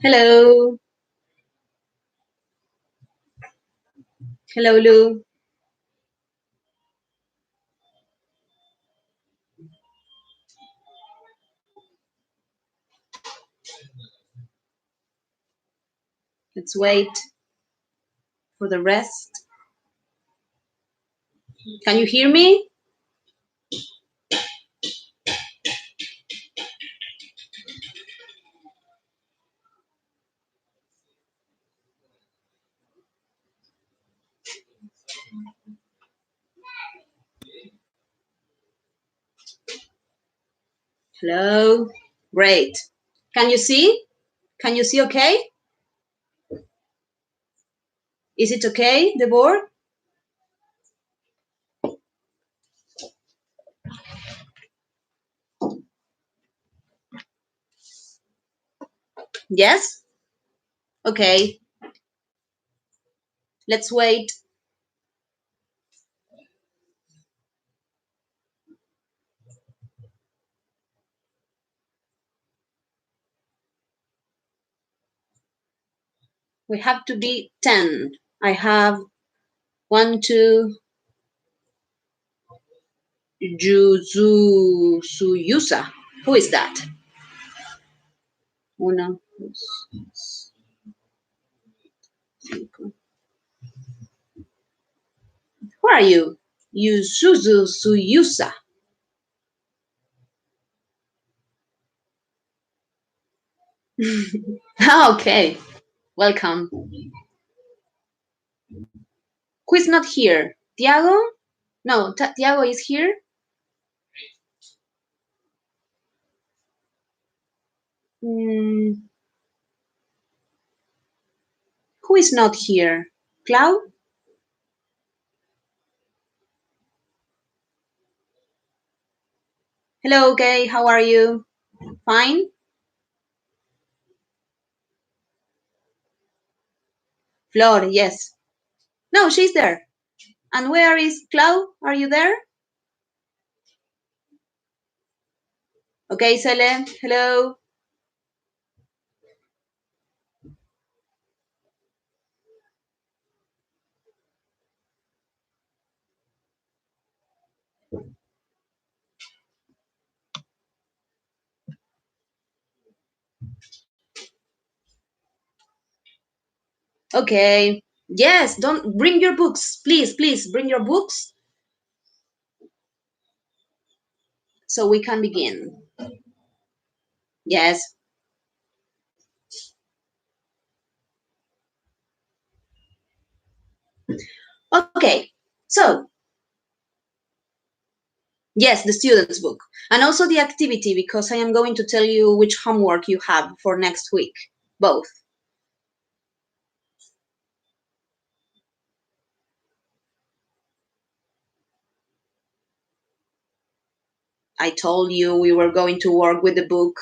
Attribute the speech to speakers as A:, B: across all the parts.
A: Hello. Hello, Lou. Let's wait for the rest. Can you hear me? Hello. Great. Can you see? Can you see okay? Is it okay, the board? Yes? Okay. Let's wait. We have to be 10. I have 1, 2, Juzu Suyusa. Who is that? Uno, dos, cinco. Who are you? Yuzuzu Suyusa. Okay. Welcome. Who is not here? Tiago? No, Tiago is here. Mm, who is not here? Clau? Hello, Kay. How are you? Fine? Flor, yes. No, she's there. And where is Clau? Are you there? Okay, Sele. Hello. Okay. Yes, don't bring your books. Please, please bring your books so we can begin. Yes. Okay. So, yes, the student's book. And also the activity, because I am going to tell you which homework you have for next week. Both. I told you we were going to work with the book.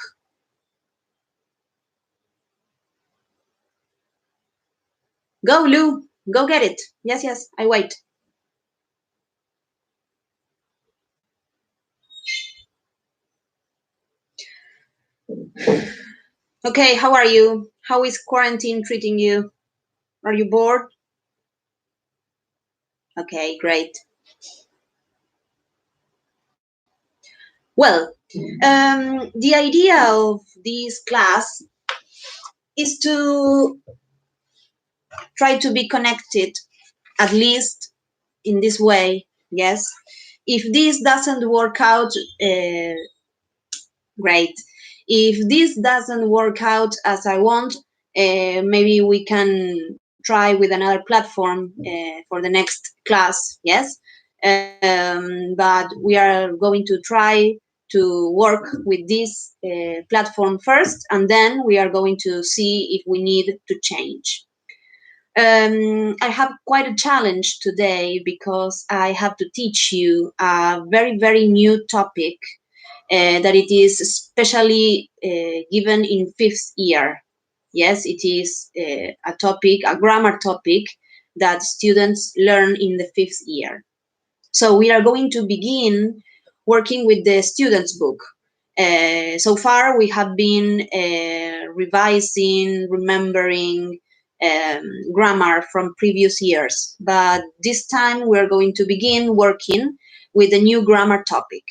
A: Go, Lou. Go get it. Yes, yes, I wait. Okay, how are you? How is quarantine treating you? Are you bored? Okay, great. Well, the idea of this class is to try to be connected, at least in this way, yes. If this doesn't work out, great. If this doesn't work out as I want, maybe we can try with another platform for the next class, yes? But we are going to try to work with this platform first, and then we are going to see if we need to change. I have quite a challenge today because I have to teach you a very, very new topic that it is especially given in fifth year. Yes, it is a topic, a grammar topic that students learn in the fifth year. So we are going to begin working with the student's book. So far, we have been revising, remembering grammar from previous years. But this time we're going to begin working with a new grammar topic.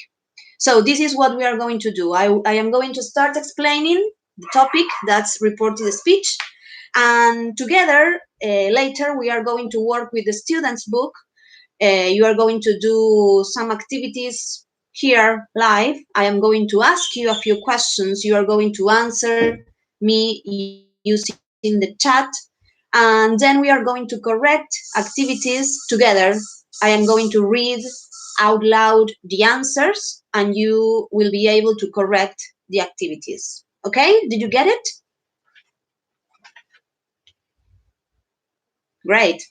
A: So this is what we are going to do. I am going to start explaining the topic, that's reported speech. And together, later, we are going to work with the student's book. You are going to do some activities here live. I am going to ask you a few questions. You are going to answer me using the chat. And then we are going to correct activities together. I am going to read out loud the answers, and you will be able to correct the activities. Okay? Did you get it? Great.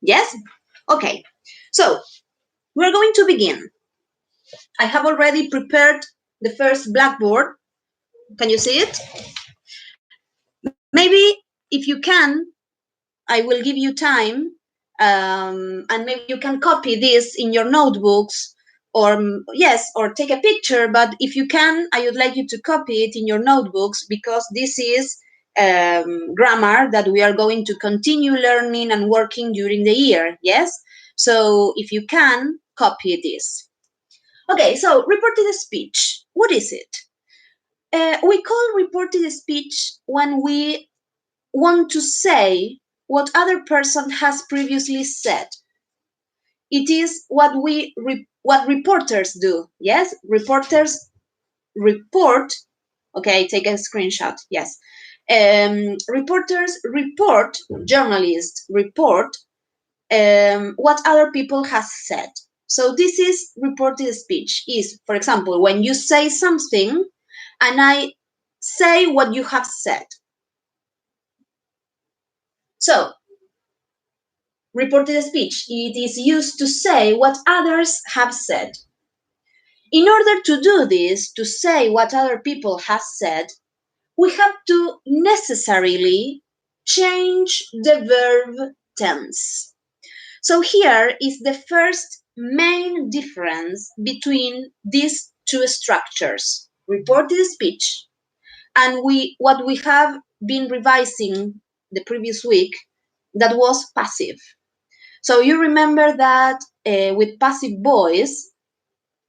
A: Yes? Okay. So, we're going to begin. I have already prepared the first blackboard. Can you see it? Maybe if you can, I will give you time, and maybe you can copy this in your notebooks, or yes, or take a picture. But if you can, I would like you to copy it in your notebooks, because this is grammar that we are going to continue learning and working during the year. Yes, so if you can, copy this. Okay, so reported speech. What is it? We call reported speech when we want to say what other person has previously said. It is what what reporters do. Yes, reporters report. Okay, take a screenshot. Yes, reporters report. Journalists report what other people has said. So this is reported speech. Is, for example, when you say something and I say what you have said. So reported speech, it is used to say what others have said. In order to do this, to say what other people have said, we have to necessarily change the verb tense. So here is the first main difference between these two structures, reported speech and what we have been revising the previous week, that was passive. So you remember that with passive voice,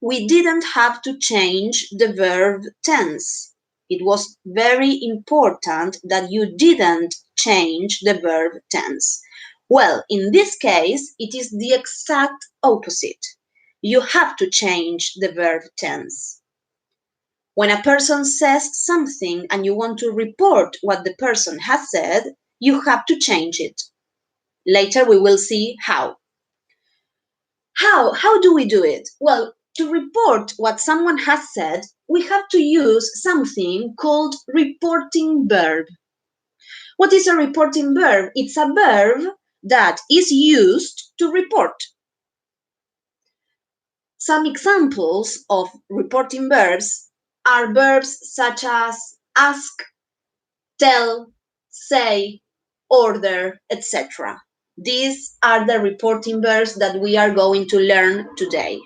A: we didn't have to change the verb tense. It was very important that you didn't change the verb tense. Well, in this case, it is the exact opposite. You have to change the verb tense. When a person says something and you want to report what the person has said, you have to change it. Later we will see how. How do we do it? Well, to report what someone has said, we have to use something called reporting verb. What is a reporting verb? It's a verb that is used to report. Some examples of reporting verbs are verbs such as ask, tell, say, order, etc. These are the reporting verbs that we are going to learn today.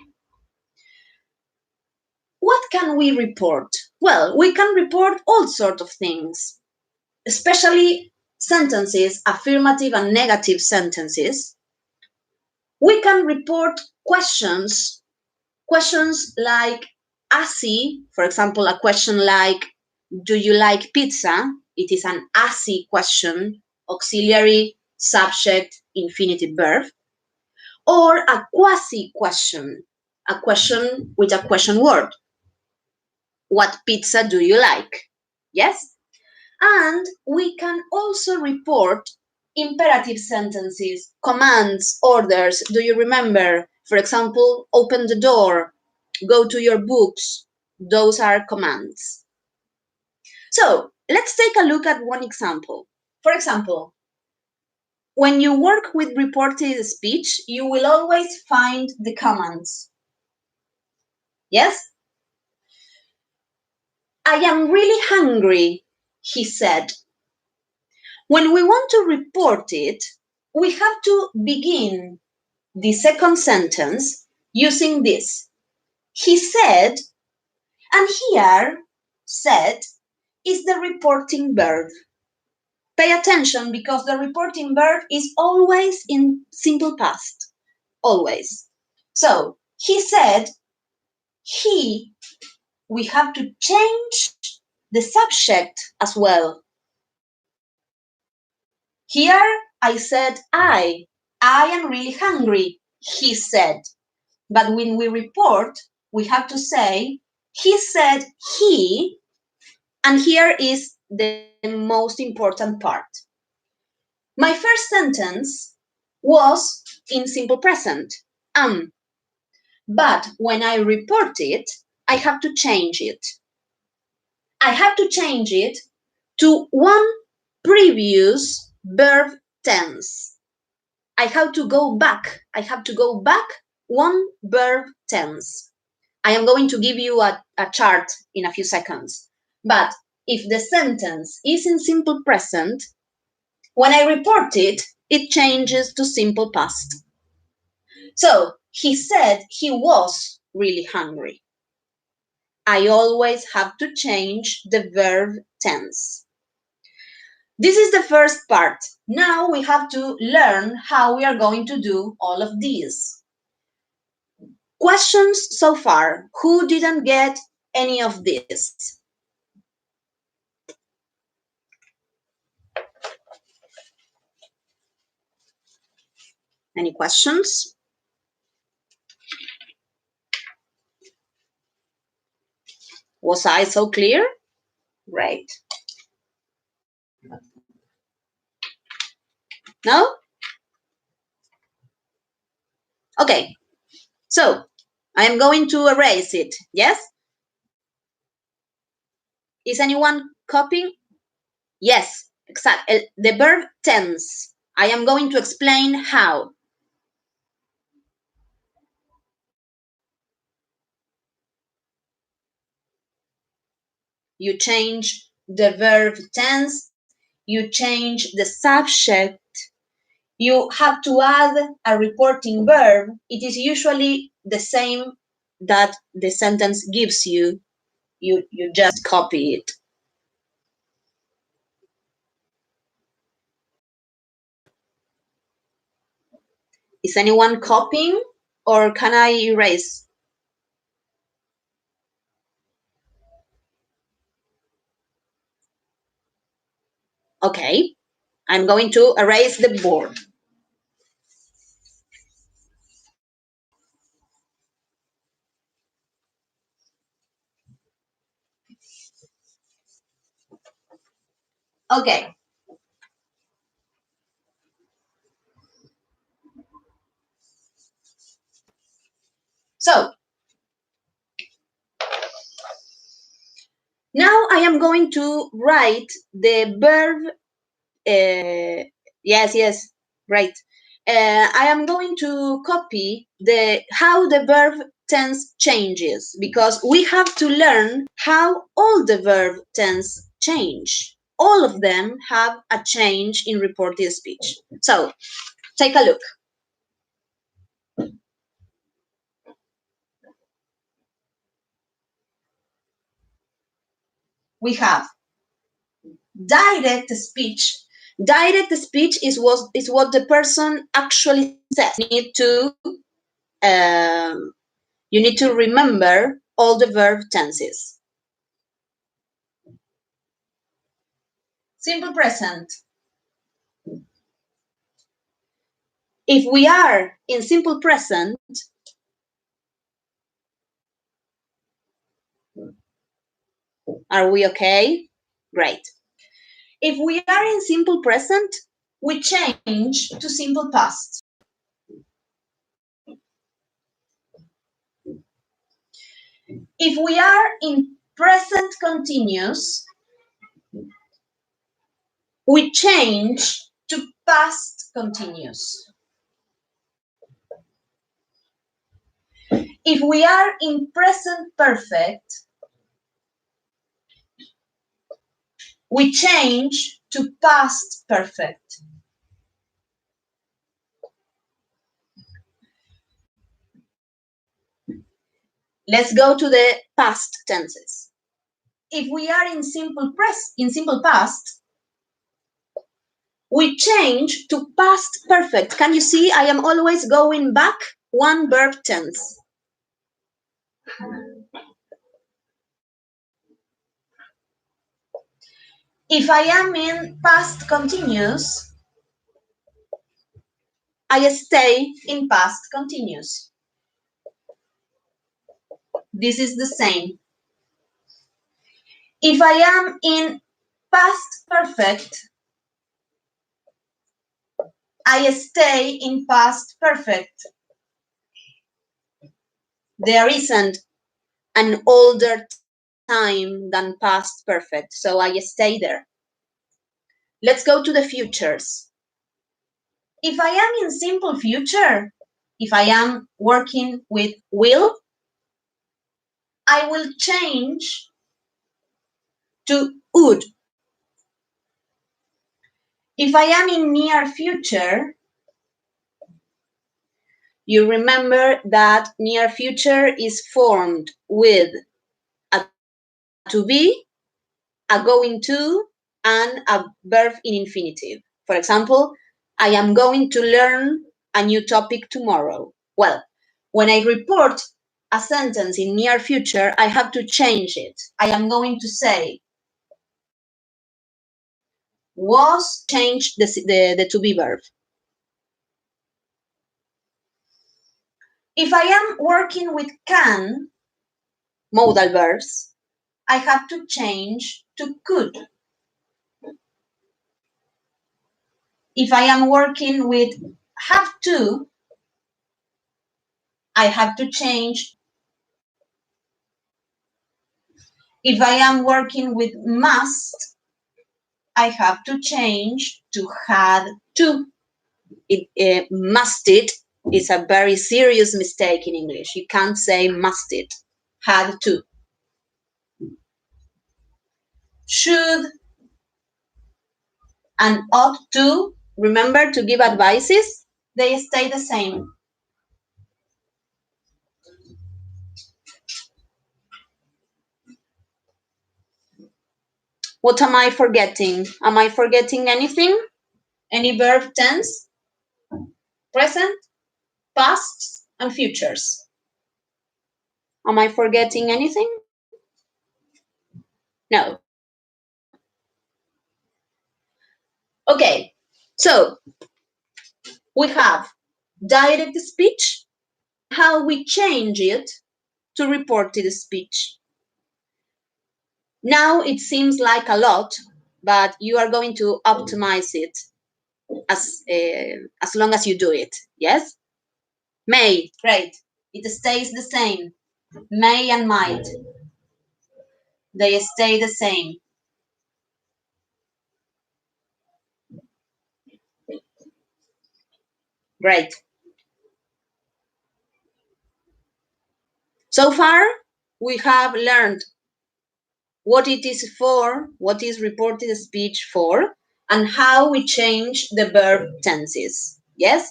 A: What can we report? Well, we can report all sorts of things, especially sentences, affirmative and negative sentences. We can report questions like así, for example, a question like, do you like pizza? It is an así question, auxiliary, subject, infinitive verb. Or a quasi question, a question with a question word. What pizza do you like? Yes? And we can also report imperative sentences, commands, orders. Do you remember? For example, open the door, go to your books. Those are commands. So let's take a look at one example. For example, when you work with reported speech, you will always find the commands. Yes? I am really hungry, he said. When we want to report it, we have to begin the second sentence using this. He said And here, said is the reporting verb. Pay attention because the reporting verb is always in simple past. Always. So, he said, he, we have to change the subject as well. Here, I said, I am really hungry, he said. But when we report, we have to say, he said he, and here is the most important part. My first sentence was in simple present, am. But when I report it, I have to change it. I have to change it to one previous verb tense. I have to go back. I have to go back one verb tense. I am going to give you a chart in a few seconds. But if the sentence is in simple present, when I report it, it changes to simple past. So he said he was really hungry. I always have to change the verb tense. This is the first part. Now we have to learn how we are going to do all of these. Questions so far? Who didn't get any of this? Any questions? Was I so clear? Great. No? Okay. So, I am going to erase it. Yes? Is anyone copying? Yes, exactly. The verb tense. I am going to explain how. You change the verb tense, you change the subject, you have to add a reporting verb. It is usually the same that the sentence gives you. You just copy it. Is anyone copying or can I erase? Okay, I'm going to erase the board. Okay. So, now I am going to write the verb. Yes, right. I am going to copy how the verb tense changes because we have to learn how all the verb tense change. All of them have a change in reported speech. So, take a look. We have direct speech. Direct speech is what the person actually says. You need to remember all the verb tenses. Simple present. If we are in simple present, are we okay? Great. If we are in simple present, we change to simple past. If we are in present continuous, we change to past continuous. If we are in present perfect, we change to past perfect. Let's go to the past tenses. If we are in simple past, we change to past perfect. Can you see? I am always going back one verb tense. If I am in past continuous, I stay in past continuous. This is the same. If I am in past perfect, I stay in past perfect. There isn't an older time than past perfect, so I stay there. Let's go to the futures. If I am in simple future, if I am working with will, I will change to would. If I am in near future, you remember that near future is formed with a to be, a going to, and a verb in infinitive. For example, I am going to learn a new topic tomorrow. Well, when I report a sentence in near future, I have to change it. I am going to say was, change the to be verb. If I am working with can, modal verbs, I have to change to could. If I am working with have to, I have to change. If I am working with must, I have to change to had to. Musted is a very serious mistake in English. You can't say musted. Had to. Should and ought to, remember to give advices, they stay the same. What am I forgetting? Am I forgetting anything? Any verb tense? Present, past, and futures. Am I forgetting anything? No. Okay, so we have direct speech and how we change it to reported speech. Now it seems like a lot, but you are going to optimize it as long as you do it. Yes? May, great. It stays the same. May and might. They stay the same. Great. So far, we have learned what it is for, what is reported speech for, and how we change the verb tenses. Yes?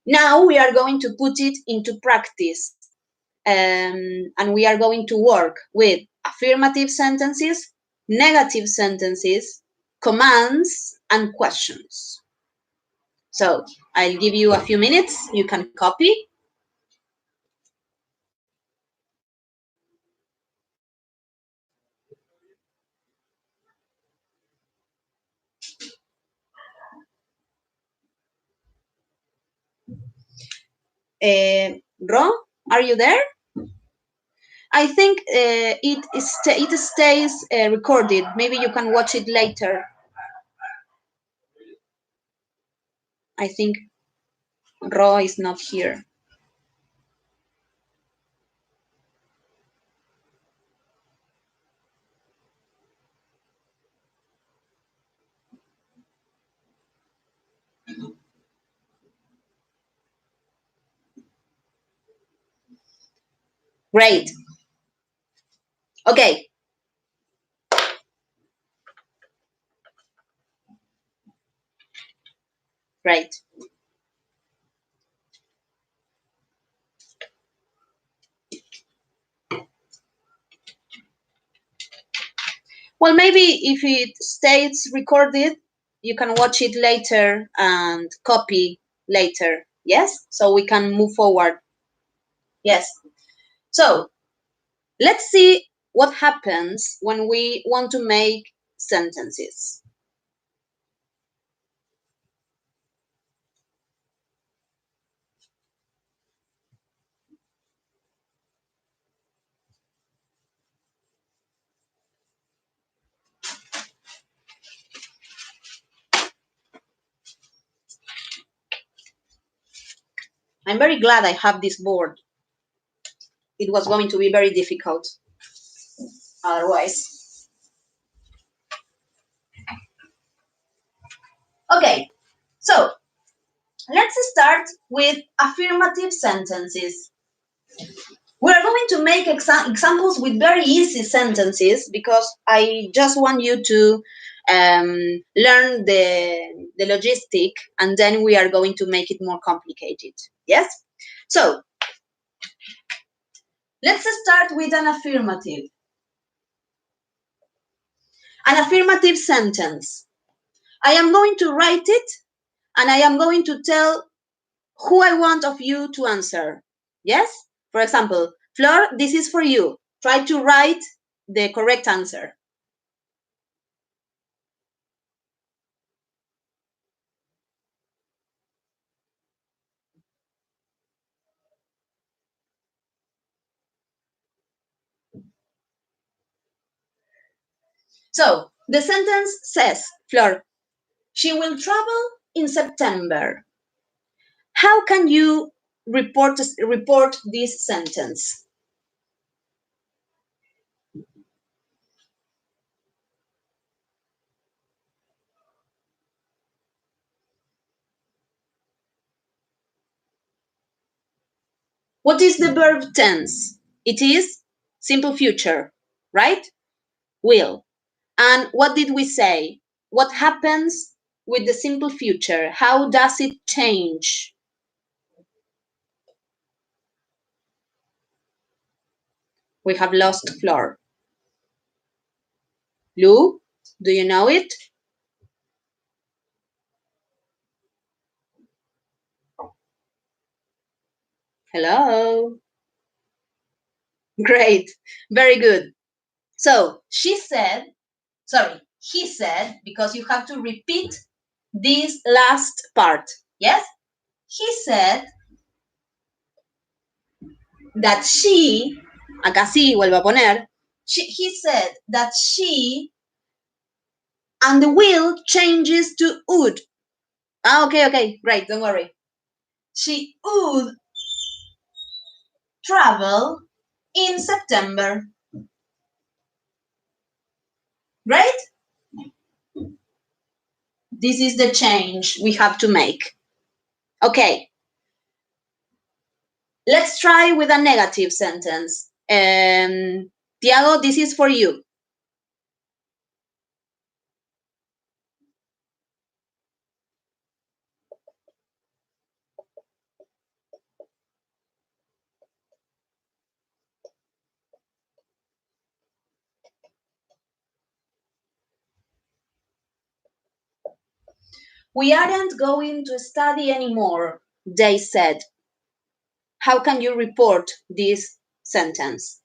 A: Now we are going to put it into practice. And we are going to work with affirmative sentences, negative sentences, commands, and questions. So I'll give you a few minutes. You can copy. Ro, are you there? I think it stays recorded. Maybe you can watch it later. I think Ro is not here. Great. Okay. Great. Well, maybe if it stays recorded, you can watch it later and copy later. Yes? So we can move forward. Yes. So let's see what happens when we want to make sentences. I'm very glad I have this board. It was going to be very difficult otherwise. Okay, so let's start with affirmative sentences. We're going to make examples with very easy sentences because I just want you to learn the logistic, and then we are going to make it more complicated. Yes? So let's start with an affirmative. An affirmative sentence. I am going to write it, and I am going to tell who I want of you to answer. Yes? For example, Flor, this is for you. Try to write the correct answer. So the sentence says, Flor, she will travel in September. How can you report this sentence? What is the verb tense? It is simple future, right? Will. And what did we say? What happens with the simple future? How does it change? We have lost Flor. Lou, do you know it? Hello. Great. Very good. So he said, because you have to repeat this last part. Yes? He said that she, acá sí, vuelvo a poner, he said that she and the will changes to would. Ah, okay, great, don't worry. She would travel in September. Right? This is the change we have to make. Okay. Let's try with a negative sentence. Tiago, this is for you. We aren't going to study anymore, they said. How can you report this sentence?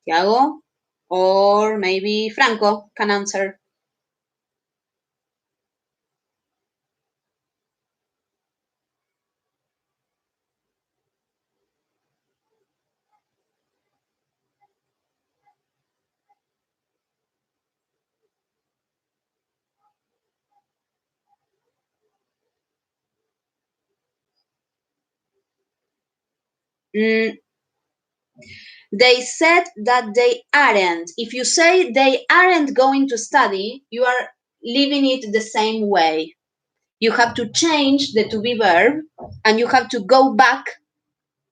A: Tiago? Or maybe Franco can answer. Mm, they said that they aren't. If you say they aren't going to study, you are leaving it the same way. You have to change the to be verb and you have to go back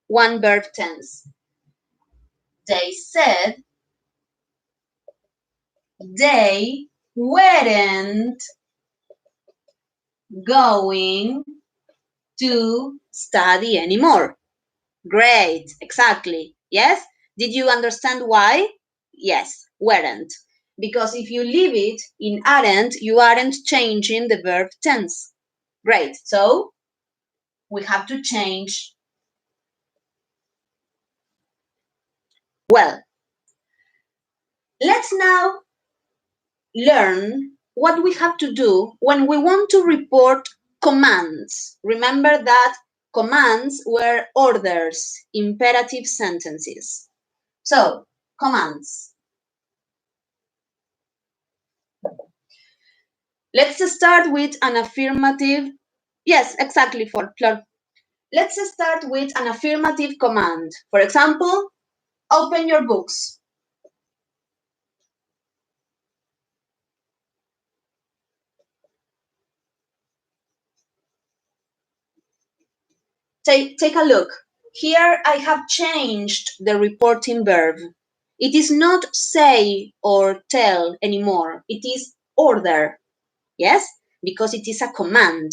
A: one verb tense. They said they weren't going to study anymore. Great, exactly. Yes? Did you understand why? Yes, weren't. Because if you leave it in aren't, you aren't changing the verb tense. Great. So we have to change. Well, let's now learn what we have to do when we want to report commands. Remember that commands were orders, imperative sentences. So, commands. Let's start with an affirmative. Yes, exactly, Flor. Let's start with an affirmative command. For example, open your books. Take a look. Here I have changed the reporting verb. It is not say or tell anymore. It is order. Yes? Because it is a command.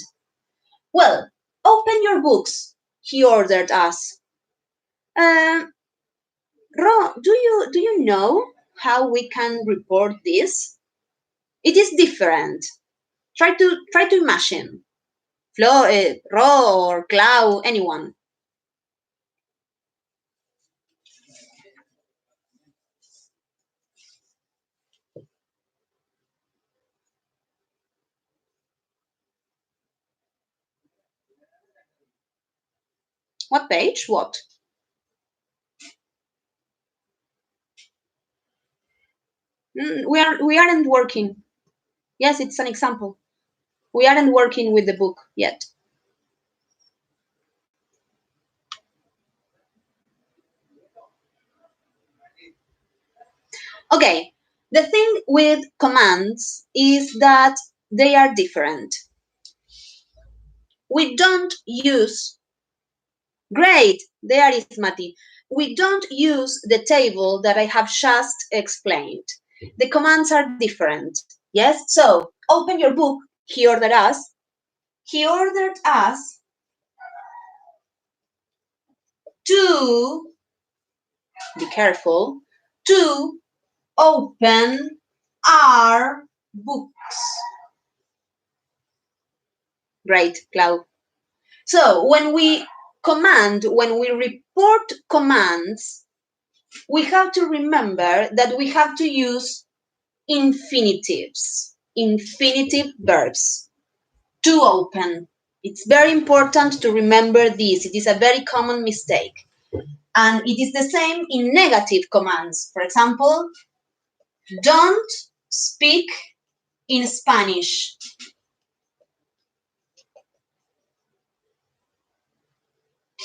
A: Well, open your books, he ordered us. Ro, do you know how we can report this? It is different. Try to imagine. Flo, Ro or Clau, anyone. What page? What? We aren't working. Yes, it's an example. We aren't working with the book yet. Okay, the thing with commands is that they are different. We don't use, great, there is Mati. We don't use the table that I have just explained. The commands are different. Yes, so open your book, he ordered us. He ordered us to, be careful, to open our books. Great, Clau. So when we report commands, we have to remember that we have to use infinitives, infinitive verbs. To open. It's very important to remember this. It is a very common mistake. And it is the same in negative commands. For example, don't speak in Spanish.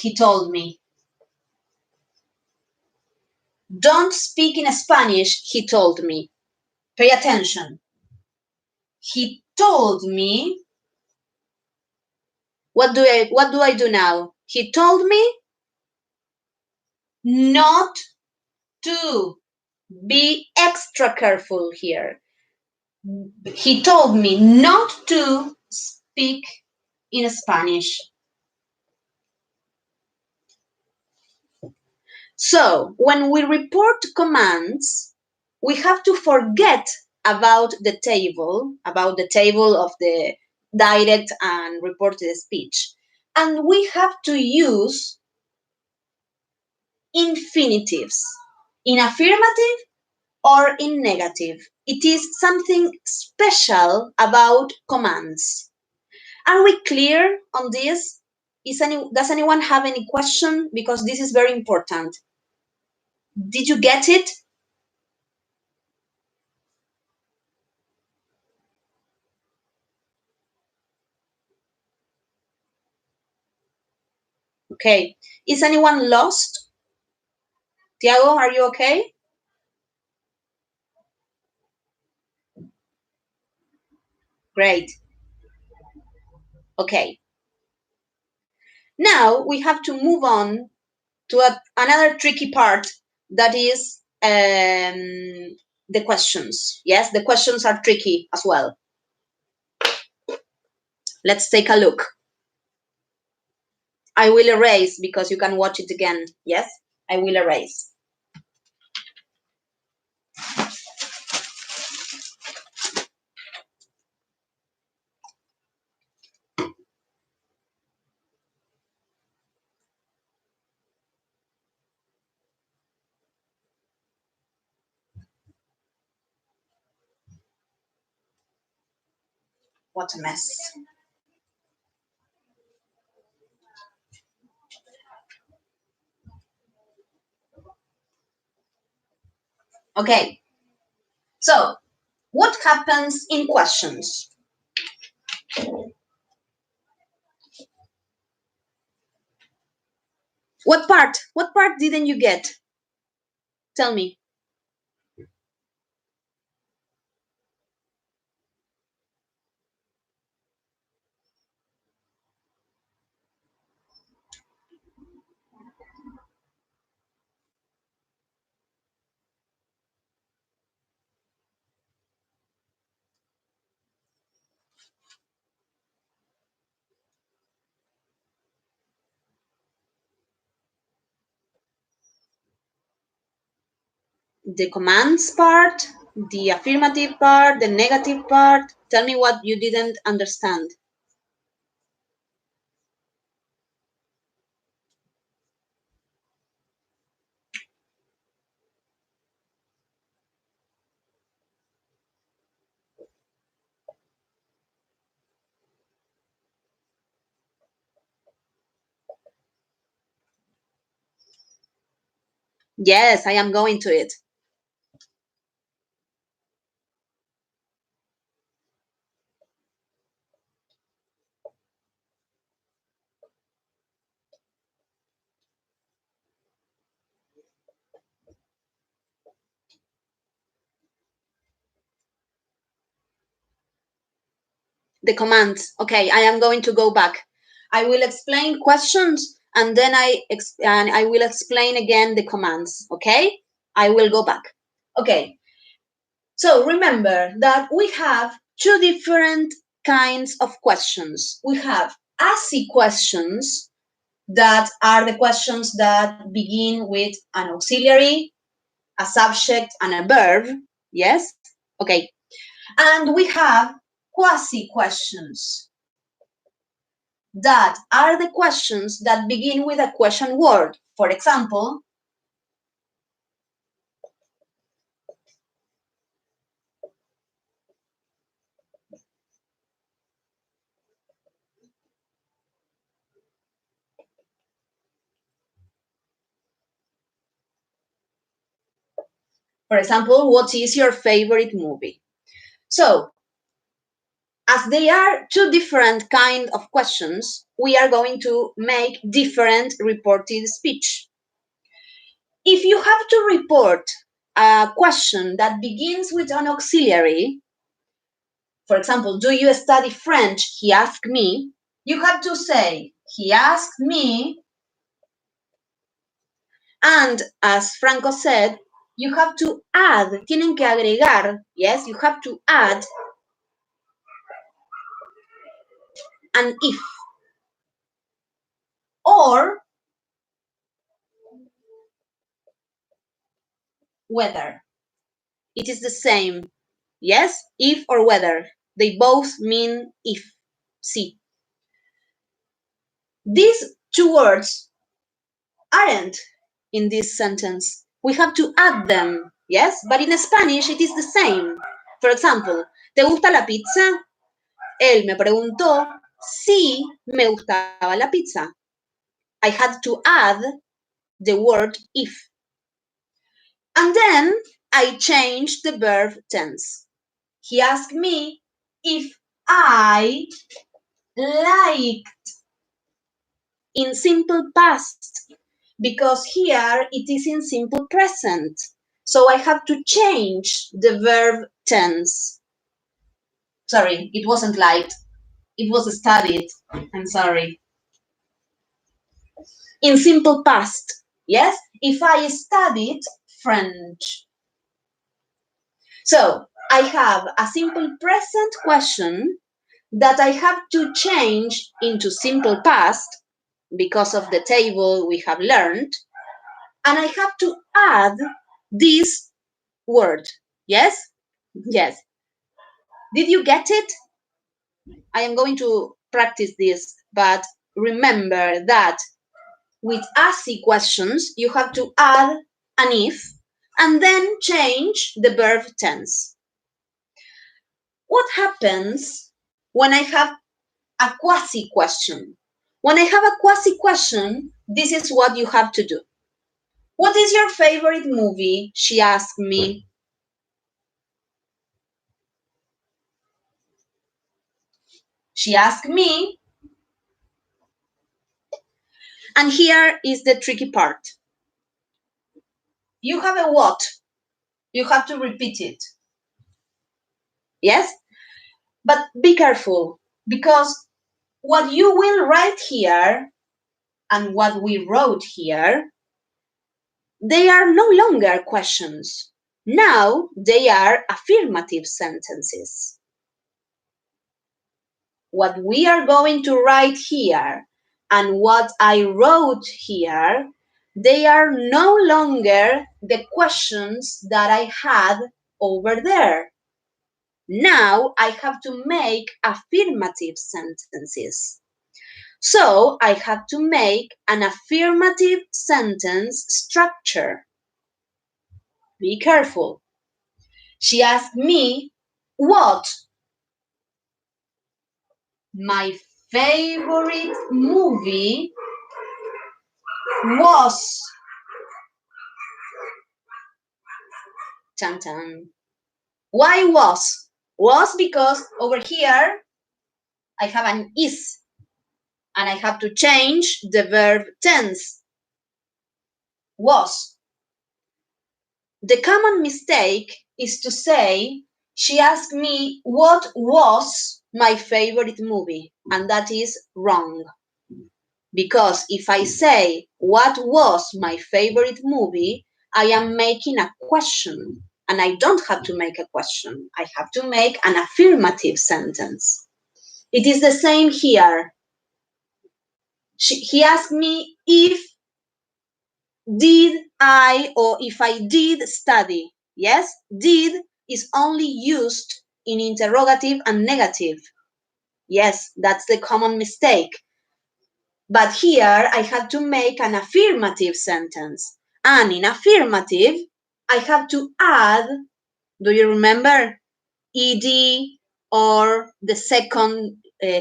A: He told me. Don't speak in Spanish, he told me. Pay attention. He told me. What do I do now? He told me not to. Be extra careful here. He told me not to speak in Spanish. So when we report commands, we have to forget about the table of the direct and reported speech. And we have to use infinitives in affirmative or in negative. It is something special about commands. Are we clear on this? Does anyone have any question? Because this is very important. Did you get it? Okay. Is anyone lost? Tiago, are you okay? Great. Okay. Now we have to move on to another tricky part, that is the questions. Yes, the questions are tricky as well. Let's take a look. I will erase because you can watch it again. Yes, I will erase. What a mess. Okay, so what happens in questions? What part? What part didn't you get? Tell me. The commands part, the affirmative part, the negative part. Tell me what you didn't understand. Yes, I am going to it. The commands. Okay, I am going to go back. I will explain questions and then I will explain again the commands. Okay, I will go back. Okay, so remember that we have two different kinds of questions. We have ASCII questions, that are the questions that begin with an auxiliary, a subject, and a verb. Yes? Okay. And we have quasi questions, that are the questions that begin with a question word. For example, what is your favorite movie? So, as they are two different kind of questions, we are going to make different reported speech. If you have to report a question that begins with an auxiliary, for example, do you study French? He asked me. You have to say, he asked me. And as Franco said, you have to add, tienen que agregar, yes, you have to add an if. Or whether. It is the same, yes, if or whether. They both mean if, sí. These two words aren't in this sentence. We have to add them, yes? But in Spanish it is the same. For example, ¿te gusta la pizza? Él me preguntó si me gustaba la pizza. I had to add the word if. And then I changed the verb tense. He asked me if I like in simple past, because here it is in simple present. So I have to change the verb tense. Sorry, it wasn't liked. It was studied. I'm sorry. In simple past. Yes, if I studied French. So I have a simple present question that I have to change into simple past because of the table we have learned, and I have to add this word. Yes? Yes. Did you get it? I am going to practice this, but remember that with ASCII questions, you have to add an if and then change the verb tense. What happens when I have a quasi question? When I have a quasi question, this is what you have to do. What is your favorite movie? She asked me. She asked me, and here is the tricky part. You have a what? You have to repeat it. Yes? But be careful, because what you will write here and what we wrote here, they are no longer questions. Now they are affirmative sentences. What we are going to write here and what I wrote here, they are no longer the questions that I had over there. Now I have to make affirmative sentences. So I have to make an affirmative sentence structure. Be careful. She asked me what my favorite movie was. Tan tan. Why was? Was because over here I have an is and I have to change the verb tense. Was. The common mistake is to say, she asked me what was my favorite movie, and that is wrong. Because if I say what was my favorite movie, I am making a question, and I don't have to make a question. I have to make an affirmative sentence. It is the same here. He asked me if did I or if I did study. Yes, did is only used in interrogative and negative. Yes, that's the common mistake. But here I have to make an affirmative sentence. And in affirmative, I have to add, do you remember? ED or the second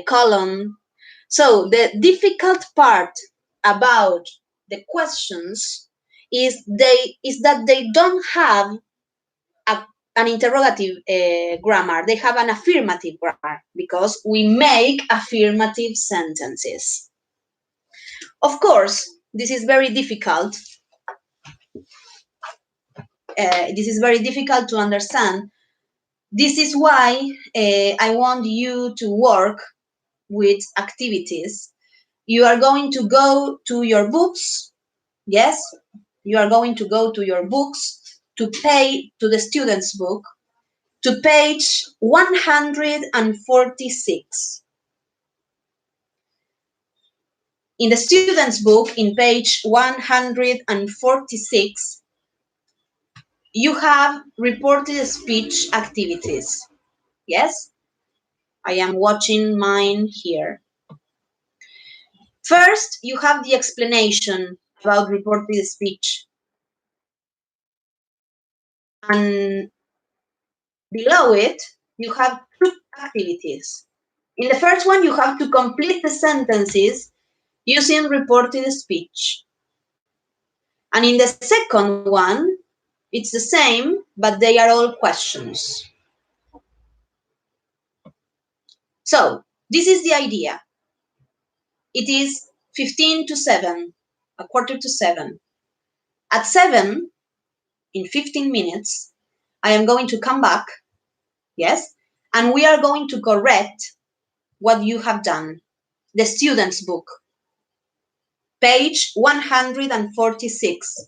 A: column. So the difficult part about the questions is that they don't have an interrogative grammar. They have an affirmative grammar because we make affirmative sentences. Of course, this is very difficult. This is very difficult to understand. This is why I want you to work with activities. You are going to go to your books. Yes, you are going to go to your books to pay to the student's book to page 146. In the student's book, in page 146, you have reported speech activities. Yes, I am watching mine here. First, you have the explanation about reported speech. And below it, you have two activities. In the first one, you have to complete the sentences using reported speech. And in the second one, it's the same, but they are all questions. So, this is the idea. It is 15 to 7, a quarter to 7. At 7, in 15 minutes, I am going to come back, yes, and we are going to correct what you have done, the student's book, page 146.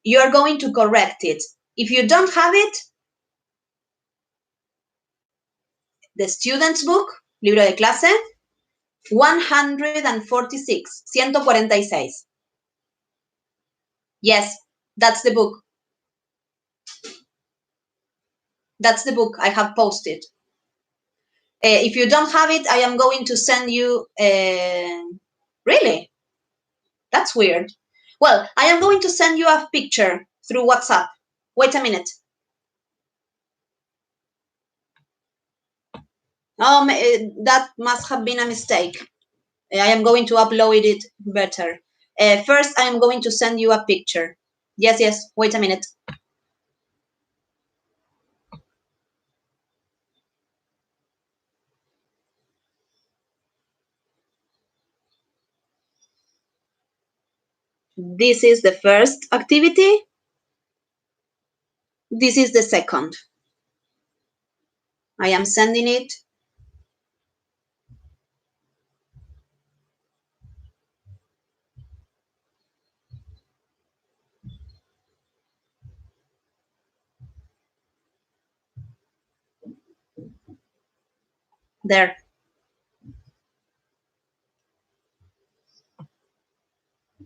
A: You are going to correct it. If you don't have it, the student's book, libro de clase, 146, 146. Yes, that's the book. That's the book I have posted. If you don't have it, I am going to send you... Really? That's weird. Well, I am going to send you a picture through WhatsApp. Wait a minute. That must have been a mistake. I am going to upload it better. First, I am going to send you a picture. Yes, wait a minute. This is the first activity. This is the second. I am sending it. There.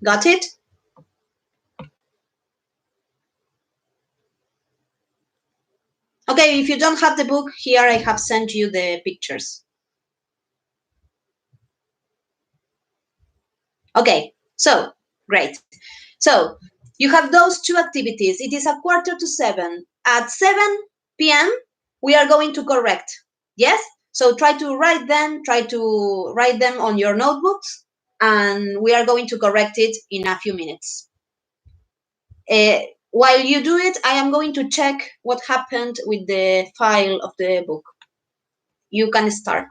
A: Got it? Okay, if you don't have the book, here I have sent you the pictures. Okay, so, great. So, you have those two activities. It is a 6:45. At 7 p.m., we are going to correct. Yes? So try to write them on your notebooks, and we are going to correct it in a few minutes. While you do it, I am going to check what happened with the file of the book. You can start.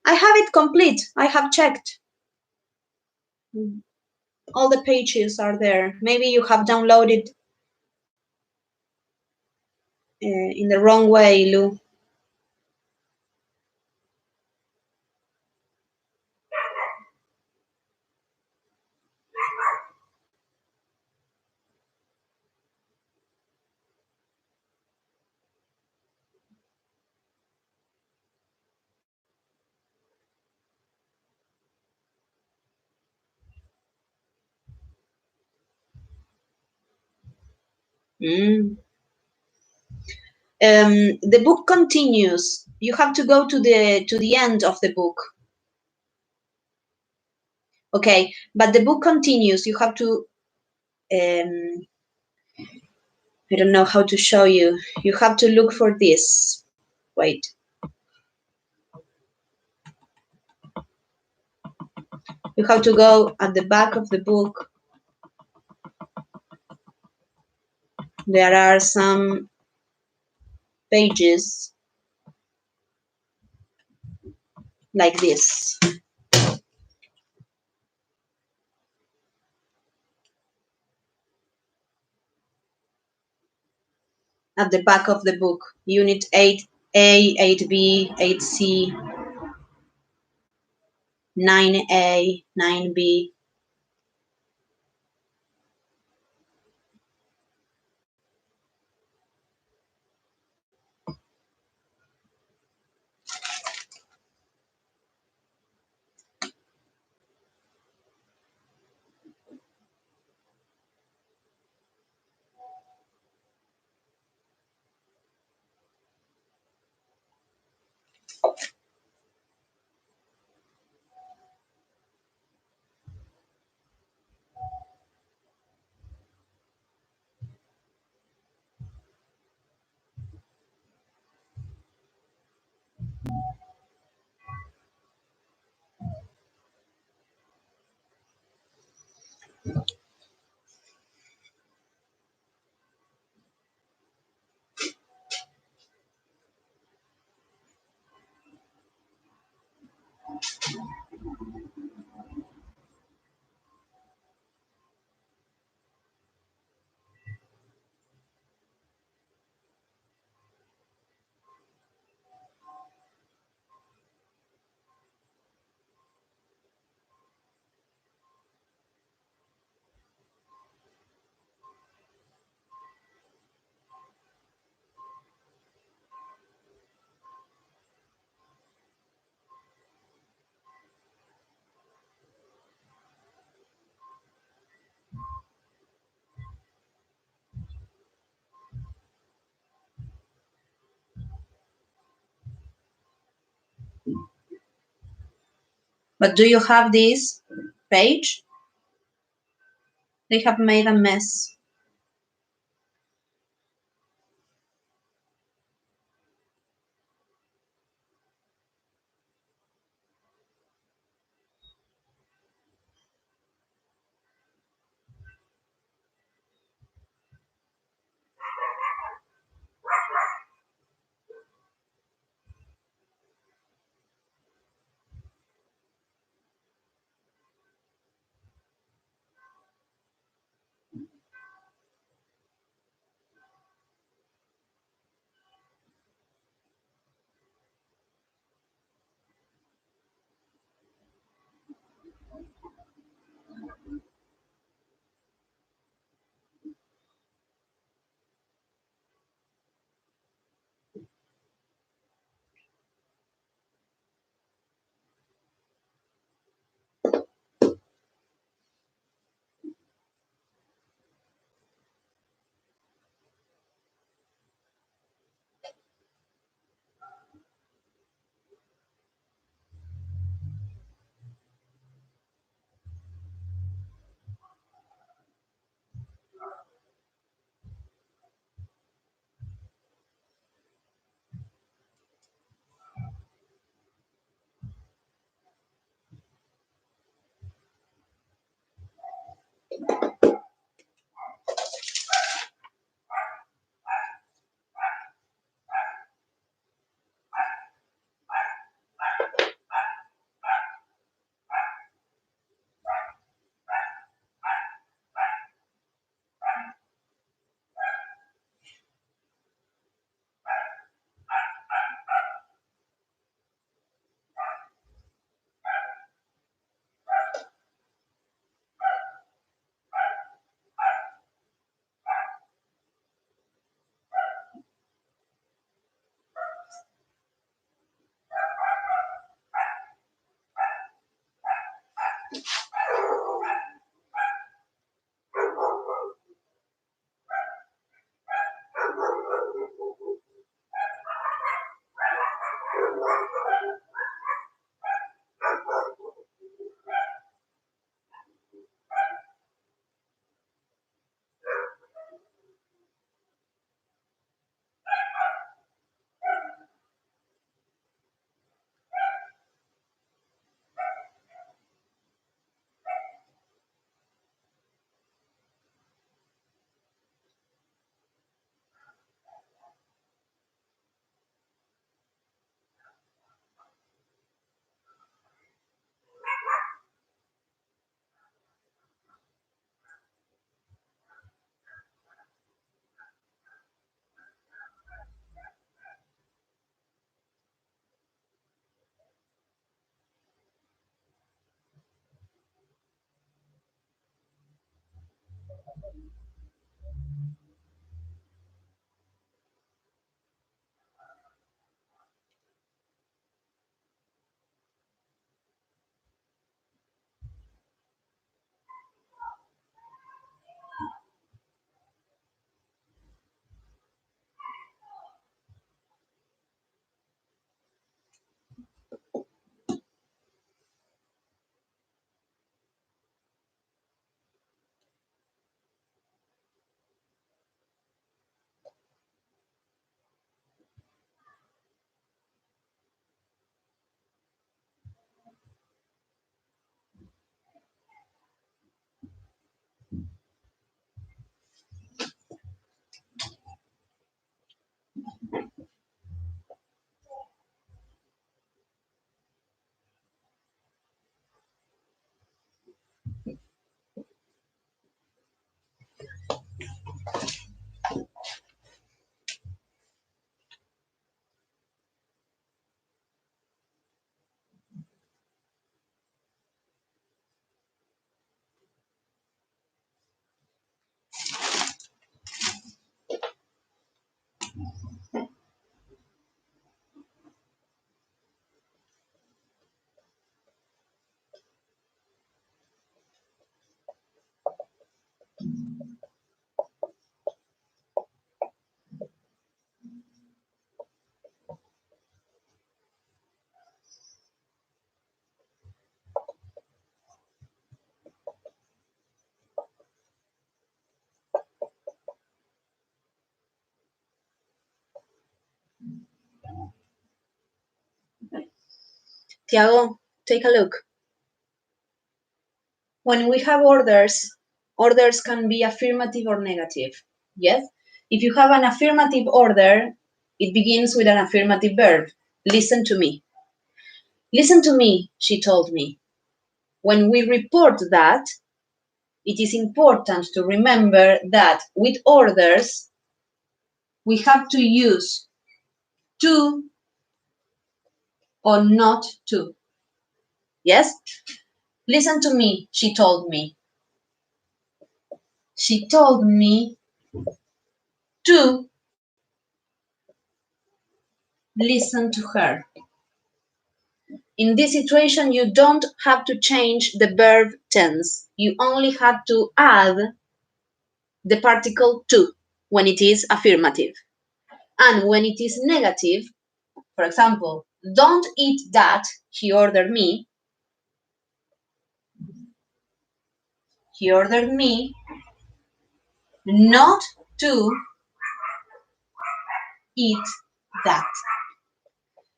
A: I have it complete. I have checked. All the pages are there. Maybe you have downloaded in the wrong way, Lou. Mm. The book continues. You have to go to the end of the book. Okay, but the book continues. You have to. I don't know how to show you. You have to look for this. Wait. You have to go at the back of the book. There are some pages like this. At the back of the book, Unit 8A, 8B, 8C, 9A, 9B. But do you have this page? They have made a mess. Tiago, take a look. When we have orders, orders can be affirmative or negative. Yes? If you have an affirmative order, it begins with an affirmative verb. Listen to me. Listen to me, she told me. When we report that, it is important to remember that with orders, we have to use to or not to. Yes? Listen to me, she told me. She told me to listen to her. In this situation, you don't have to change the verb tense. You only have to add the particle to when it is affirmative. And when it is negative, for example, don't eat that, he ordered me. He ordered me not to eat that.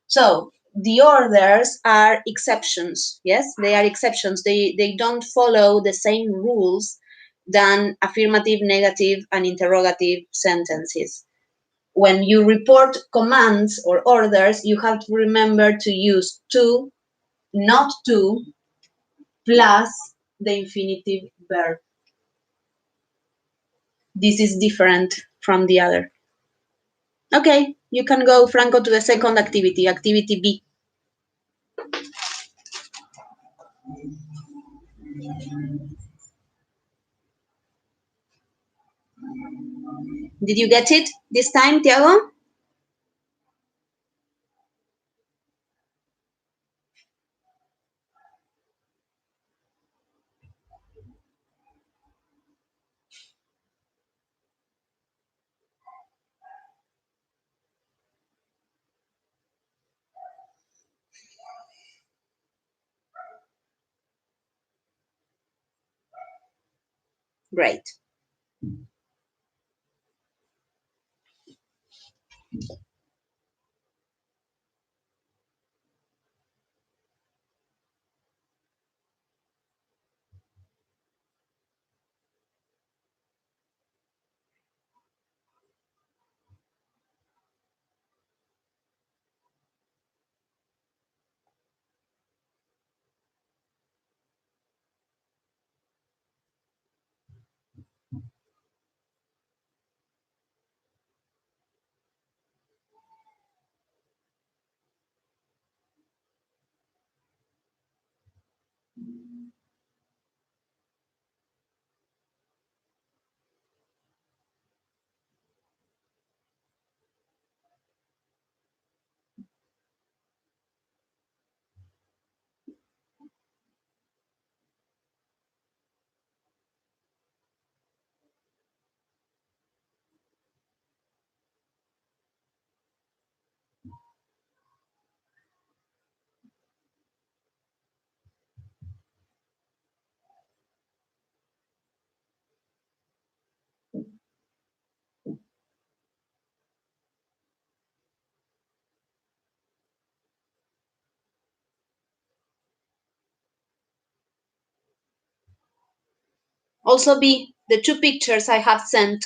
A: So the orders are exceptions. Yes, they are exceptions. They don't follow the same rules than affirmative, negative, and interrogative sentences. When you report commands or orders, you have to remember to use to, not to, plus the infinitive verb. This is different from the other. Okay, you can go, Franco, to the second activity, activity B. Did you get it this time, Tiago? Great. Also B, the two pictures I have sent.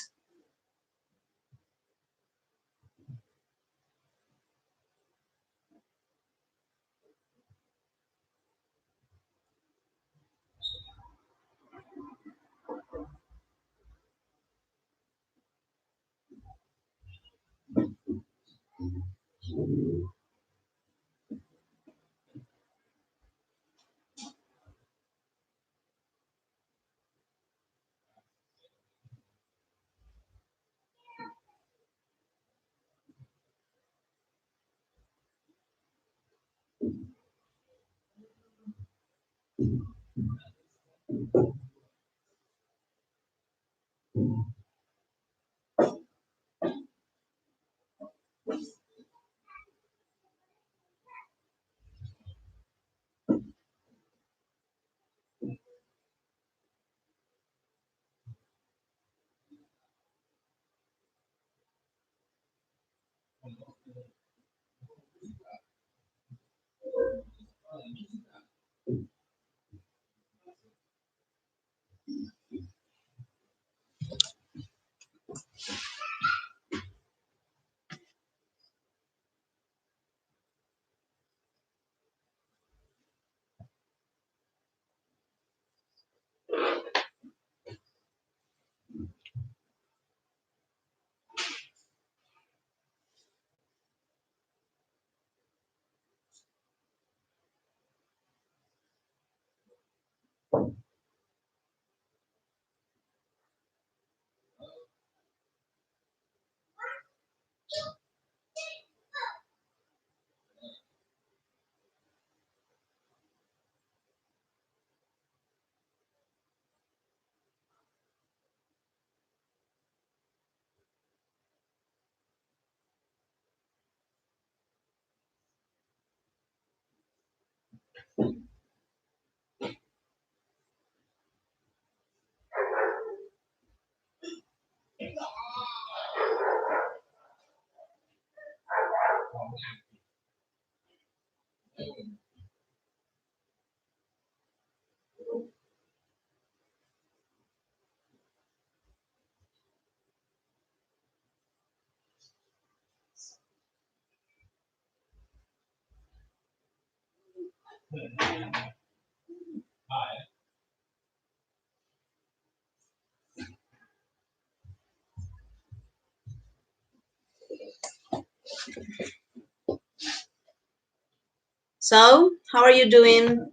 A: So, how are you doing?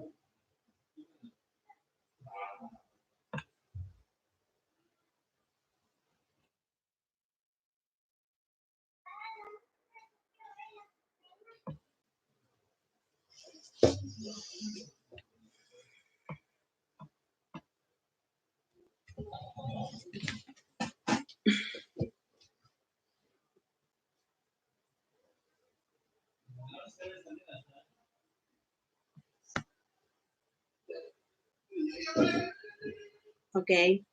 A: Okay.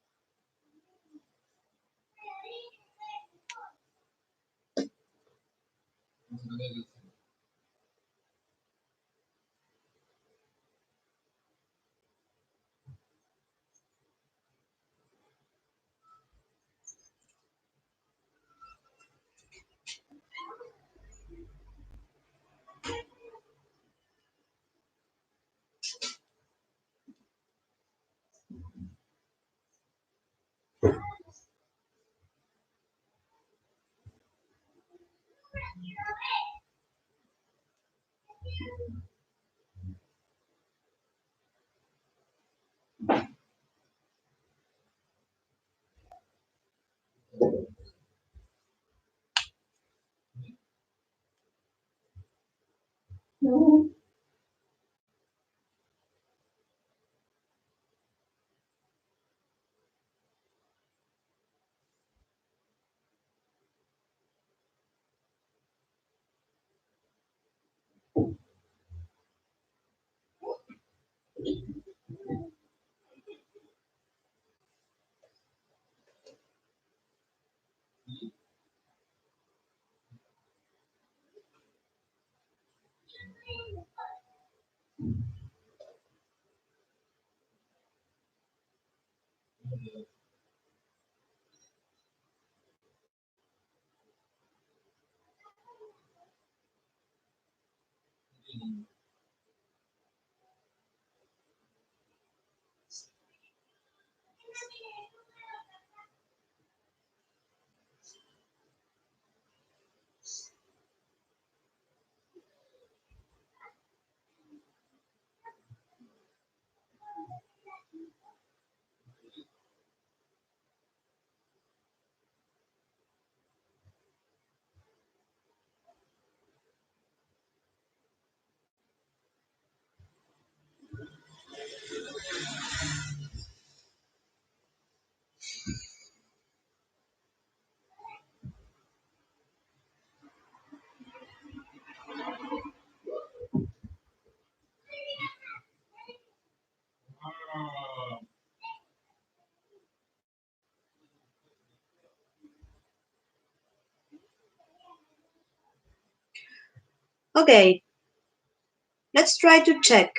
A: Okay. Let's try to check.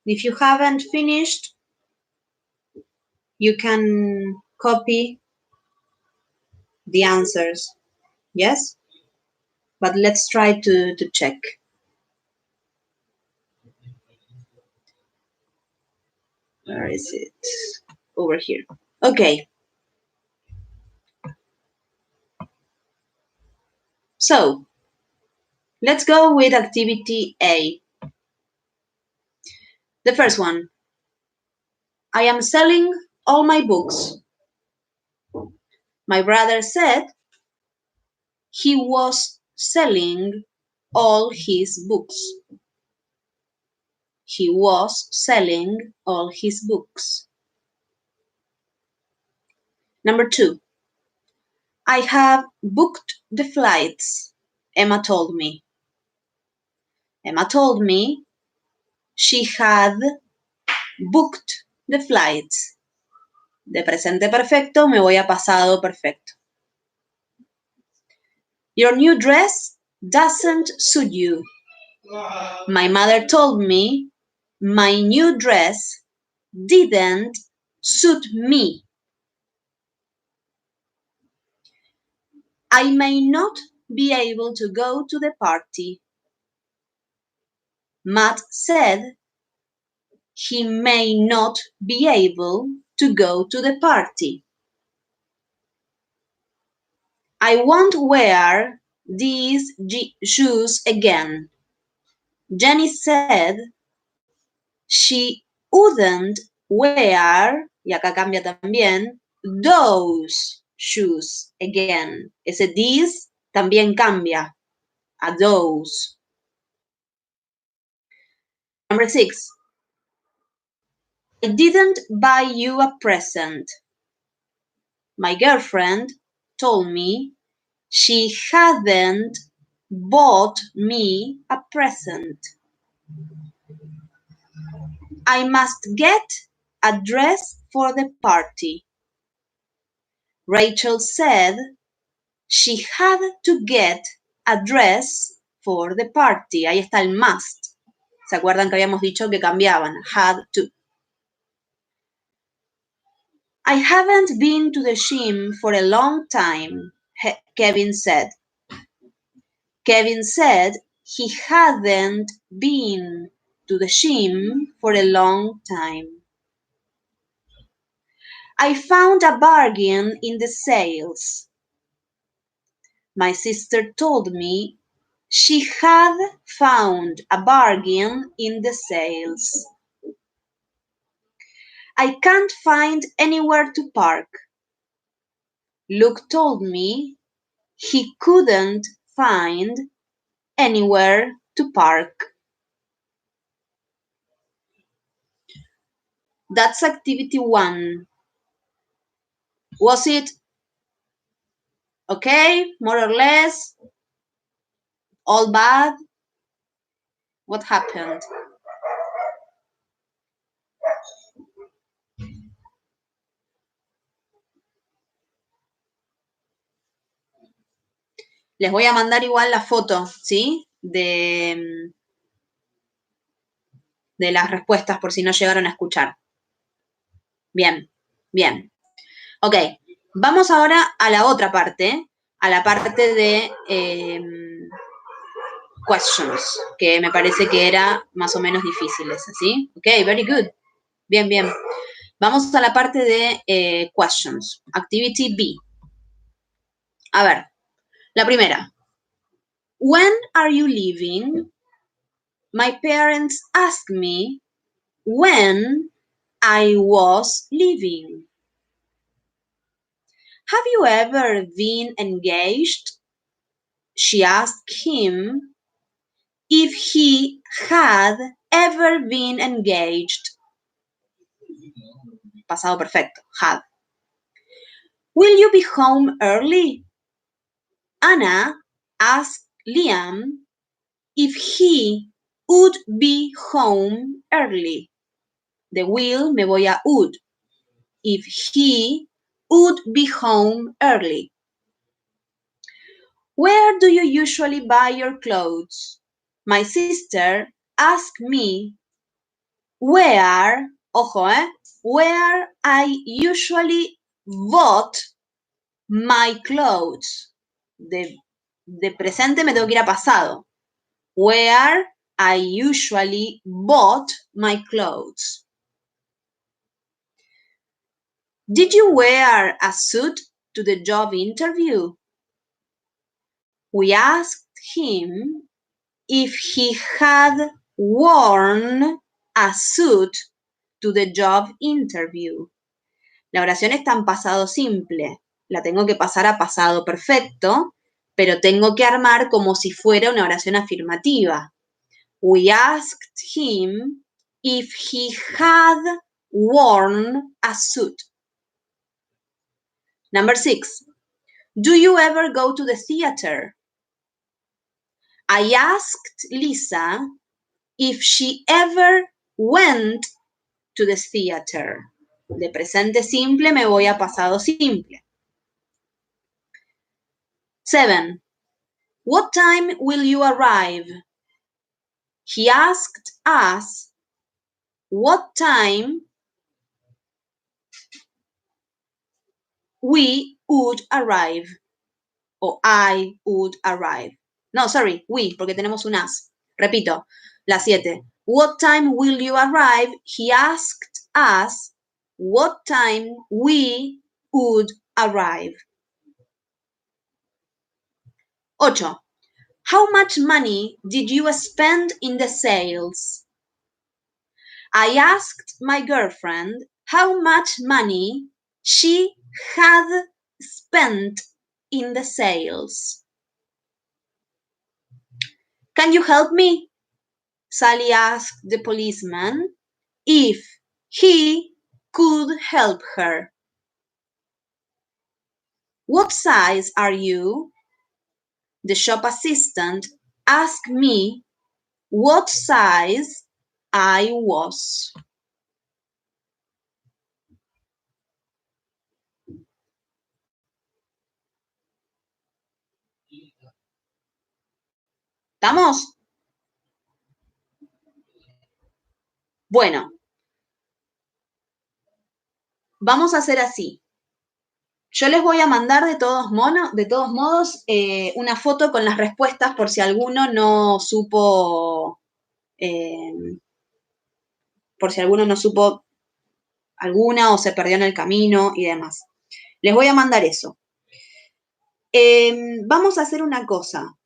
A: If you haven't finished, you can copy the answers. Yes? But let's try to check. Where is it? Over here. Okay. So, let's go with activity A. The first one. I am selling all my books. My brother said he was selling all his books. He was selling all his books. Number 2. I have booked the flights, Emma told me. Emma told me she had booked the flights. De presente perfecto me voy a pasado perfecto. Your new dress doesn't suit you. My mother told me my new dress didn't suit me. I may not be able to go to the party. Matt said he may not be able to go to the party. I won't wear these shoes again. Jenny said she wouldn't wear, y acá cambia también, those shoes again. Ese these también cambia a those. Number 6. I didn't buy you a present. My girlfriend told me she hadn't bought me a present. I must get a dress for the party. Rachel said she had to get a dress for the party. Ahí está el must. ¿Se acuerdan que habíamos dicho que cambiaban? Had to. I haven't been to the gym for a long time, Kevin said. Kevin said he hadn't been to the gym for a long time. I found a bargain in the sales. My sister told me she had found a bargain in the sales. I can't find anywhere to park. Luke told me he couldn't find anywhere to park. That's activity 1. Was it okay, more or less? All bad? What happened? Les voy a mandar igual la foto, ¿sí? De las respuestas por si no llegaron a escuchar. Bien, bien. Ok, vamos ahora a la otra parte, a la parte de questions, que me parece que era más o menos difíciles, ¿sí? Ok, very good. Bien, bien. Vamos a la parte de questions. Activity B. A ver, la primera. When are you leaving? My parents asked me when I was leaving. Have you ever been engaged? She asked him if he had ever been engaged. Pasado perfecto, had. Will you be home early? Anna asked Liam if he would be home early. De will me voy a would. If he would be home early. Where do you usually buy your clothes? My sister asked me where, ojo, where I usually bought my clothes. De presente me tengo que ir a pasado. Where I usually bought my clothes. Did you wear a suit to the job interview? We asked him if he had worn a suit to the job interview. La oración está en pasado simple. La tengo que pasar a pasado perfecto, pero tengo que armar como si fuera una oración afirmativa. We asked him if he had worn a suit. Number 6. Do you ever go to the theater? I asked Lisa if she ever went to the theater. De presente simple me voy a pasado simple. 7. What time will you arrive? He asked us what time we would arrive. O I would arrive. No, sorry, we, porque tenemos un as. Repito, la 7. What time will you arrive? He asked us what time we would arrive. 8. How much money did you spend in the sales? I asked my girlfriend how much money she had spent in the sales. Can you help me? Sally asked the policeman if he could help her. What size are you? The shop assistant asked me what size I was. ¿Estamos? Bueno, vamos a hacer así. Yo les voy a mandar de todos modos una foto con las respuestas por si alguno no supo, alguna o se perdió en el camino y demás. Les voy a mandar eso. Vamos a hacer una cosa.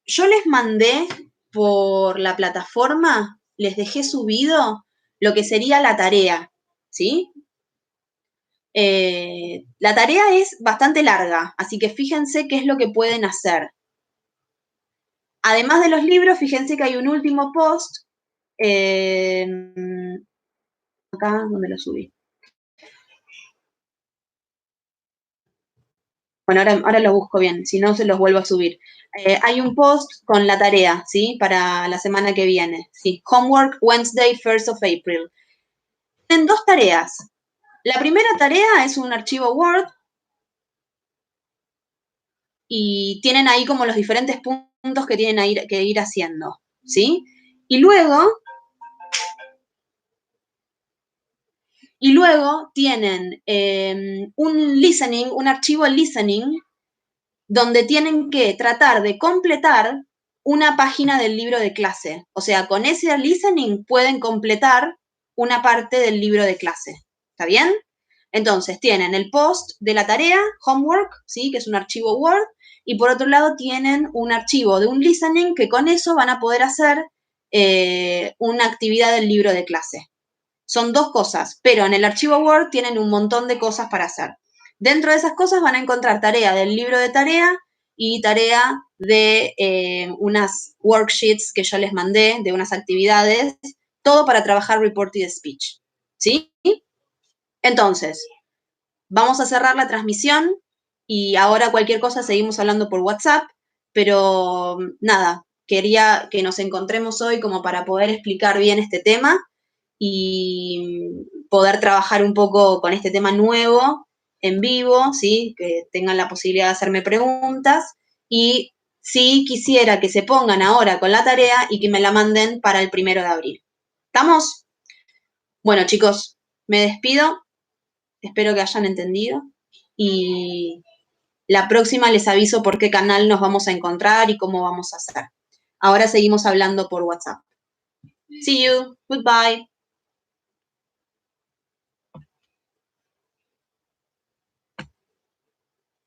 A: Yo les mandé por la plataforma, les dejé subido lo que sería la tarea, ¿sí? La tarea es bastante larga, así que fíjense qué es lo que pueden hacer. Además de los libros, fíjense que hay un último post. Acá donde lo subí. Bueno, ahora lo busco bien, si no se los vuelvo a subir. Hay un post con la tarea, ¿sí? Para la semana que viene. ¿Sí? Homework Wednesday, 1st of April. Tienen 2 tareas. La primera tarea es un archivo Word y tienen ahí como los diferentes puntos que tienen que ir haciendo, ¿sí? Y luego tienen un archivo listening, donde tienen que tratar de completar una página del libro de clase. O sea, con ese listening pueden completar una parte del libro de clase. ¿Está bien? Entonces, tienen el post de la tarea, homework, ¿sí? Que es un archivo Word, y por otro lado tienen un archivo de un listening que con eso van a poder hacer una actividad del libro de clase. Son 2 cosas, pero en el archivo Word tienen un montón de cosas para hacer. Dentro de esas cosas van a encontrar tarea del libro de tarea y tarea de unas worksheets que yo les mandé, de unas actividades, todo para trabajar reported speech, ¿sí? Entonces, vamos a cerrar la transmisión y ahora cualquier cosa seguimos hablando por WhatsApp, pero nada, quería que nos encontremos hoy como para poder explicar bien este tema y poder trabajar un poco con este tema nuevo en vivo, ¿sí? Que tengan la posibilidad de hacerme preguntas y sí quisiera que se pongan ahora con la tarea y que me la manden para el 1 de abril. ¿Estamos? Bueno, chicos, me despido. Espero que hayan entendido. Y la próxima les aviso por qué canal nos vamos a encontrar y cómo vamos a hacer. Ahora seguimos hablando por WhatsApp. See you. Goodbye.